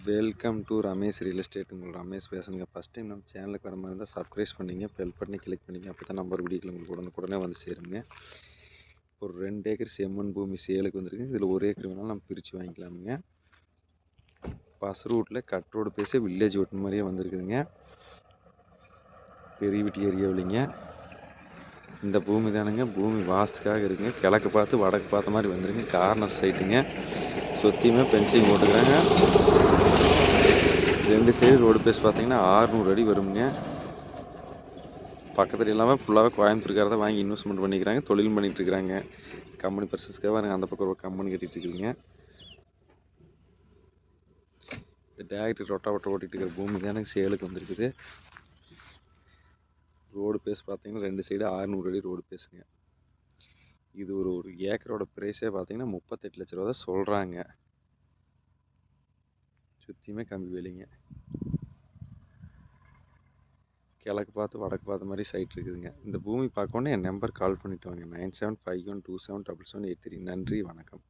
Welcome to Ramesh real estate. உங்கள் ரமேஷ் பேசுங்க. First time நம்ம சேனலுக்கு வர மாதிரி இருந்தால் சப்ஸ்கிரைப் பண்ணிங்க, பெல் பட்டனை கிளிக் பண்ணிங்க. அப்போ தான் நம்பர் வீடியோக்கள் உங்களுக்கு உடனே வந்து சேருங்க. ஒரு 2 ஏக்கர் செம்மண் பூமி சேலுக்கு வந்துருக்கு. இதில் 1 ஏக்கர் வேணாலும் நம்ம பிரித்து வாங்கிக்கலாமுங்க. பஸ் ரூட்டில் கட் ரோடு பேசி வில்லேஜ் ஓட்டு மாதிரியே வந்துருக்குதுங்க. பெரிய வீட்டு ஏரியாவில்லைங்க. இந்த பூமி தானுங்க. பூமி வாஸ்துக்காக இருக்குங்க. கிழக்கு பார்த்து வடக்கு பார்த்த மாதிரி வந்துருங்க. கார்னர் சைட்டுங்க. சுற்றியுமே பென்சிங் போட்டுக்கிறாங்க. 2 சைடு ரோடு பேஸ் பார்த்தீங்கன்னா 600 அடி வருங்க. பக்கத்தில் இல்லாமல் ஃபுல்லாகவே கோயம்புத்தூர்காரதான் வாங்கி இன்வெஸ்ட்மெண்ட் பண்ணிக்கிறாங்க, தொழில் பண்ணிகிட்டு இருக்கிறாங்க. கம்பெனி பர்சஸ்க்காக அந்த பக்கம் ஒரு கம்பெனி கட்டிகிட்டு இருக்குதுங்க. இந்த டேரக்டர் ரொட்டாவட்டர் ஓட்டிகிட்டு இருக்கிற பூமி தானே சேலுக்கு வந்துருக்குது. ரோடு பேஸ் பார்த்தீங்கன்னா 2 சைடு 600 அடி ரோடு பேஸுங்க. இது ஒரு ஏக்கரோட ப்ரைஸே பார்த்தீங்கன்னா 38 லட்ச ரூபா தான் சொல்கிறாங்க. சுற்றியுமே கம்பி வேலிங்க. கிழக்கு பார்த்து வடக்கு பார்த்த மாதிரி சைட் இருக்குதுங்க. இந்த பூமி பார்க்கணுன்னு என் நம்பர் கால் பண்ணிட்டு வாங்க. 9751277783. நன்றி, வணக்கம்.